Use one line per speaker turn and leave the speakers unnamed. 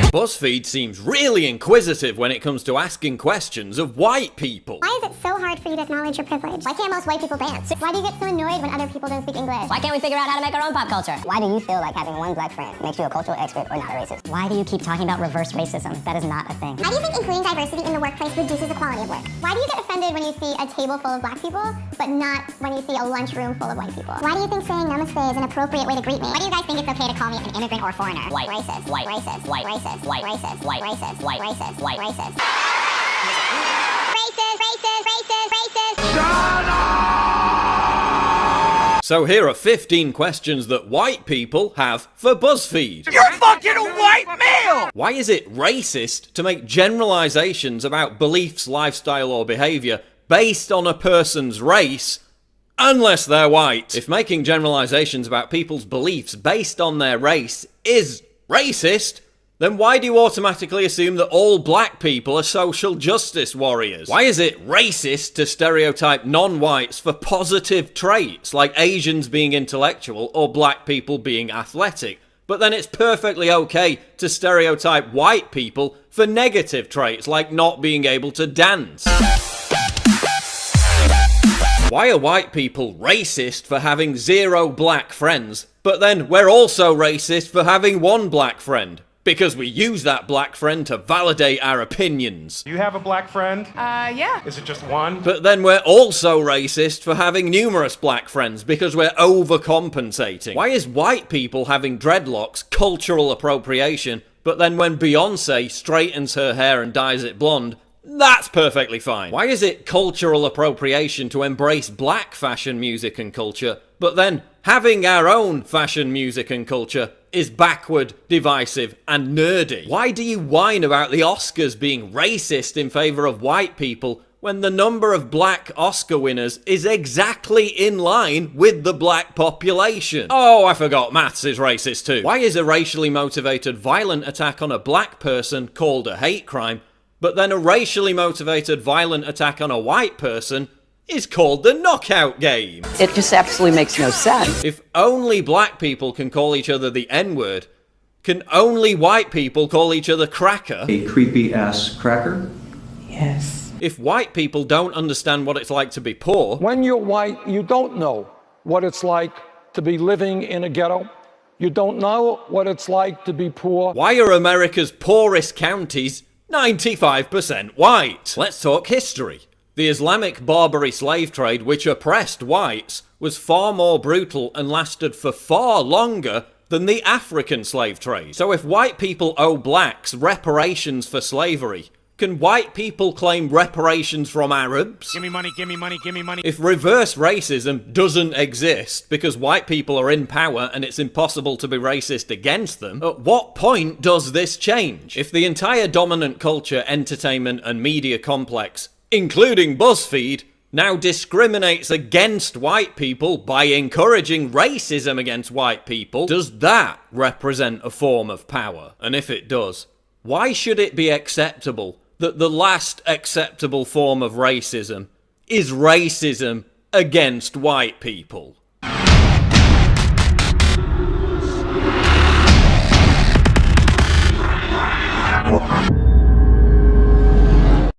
BuzzFeed seems really inquisitive when it comes to asking questions of white people.
Why is it so hard for you to acknowledge your privilege? Why can't most white people dance? Why do you get so annoyed when other people don't speak English?
Why can't we figure out how to make our own pop culture?
Why do you feel like having one black friend makes you a cultural expert or not a racist?
Why do you keep talking about reverse racism? That is not a thing.
Why do you think including diversity in the workplace reduces the quality of work? Why do you get offended when you see a table full of black people, but not when you see a lunchroom full of white people? Why do you think saying namaste is an appropriate way to greet me? Why do you guys think it's okay to call me an immigrant or foreigner?
White.
Racist.
White.
Racist.
White.
Racist.
White.
Racist.
White.
Racist.
White.
Racist. White. Racist. Racist.
So here are 15 questions that white people have for BuzzFeed.
You're fucking a white male!
Why is it racist to make generalizations about beliefs, lifestyle, or behavior based on a person's race, unless they're white? If making generalizations about people's beliefs based on their race is racist, then why do you automatically assume that all black people are social justice warriors? Why is it racist to stereotype non-whites for positive traits, like Asians being intellectual or black people being athletic? But then it's perfectly okay to stereotype white people for negative traits, like not being able to dance. Why are white people racist for having 0 black friends, but then we're also racist for having 1 black friend? Because we use that black friend to validate our opinions.
Do you have a black friend?
Yeah.
Is it just one?
But then we're also racist for having numerous black friends because we're overcompensating. Why is white people having dreadlocks cultural appropriation, but then when Beyonce straightens her hair and dyes it blonde, that's perfectly fine? Why is it cultural appropriation to embrace black fashion, music and culture, but then having our own fashion, music and culture is backward, divisive and nerdy? Why do you whine about the Oscars being racist in favour of white people when the number of black Oscar winners is exactly in line with the black population? Oh, I forgot, maths is racist too. Why is a racially motivated violent attack on a black person called a hate crime, but then a racially motivated violent attack on a white person is called the knockout game?
It just absolutely makes no sense.
If only black people can call each other the N-word, can only white people call each other cracker?
A creepy ass cracker?
Yes.
If white people don't understand what it's like to be poor,
When you're white, you don't know what it's like to be living in a ghetto. You don't know what it's like to be poor.
why are America's poorest counties 95% white? Let's talk history. The Islamic Barbary slave trade, which oppressed whites, was far more brutal and lasted for far longer than the African slave trade. So if white people owe blacks reparations for slavery, can white people claim reparations from Arabs?
Give me money, give me money, give me money.
If reverse racism doesn't exist because white people are in power and it's impossible to be racist against them, at what point does this change? If the entire dominant culture, entertainment and media complex, including BuzzFeed, now discriminates against white people by encouraging racism against white people, does that represent a form of power? And if it does, why should it be acceptable that the last acceptable form of racism is racism against white people?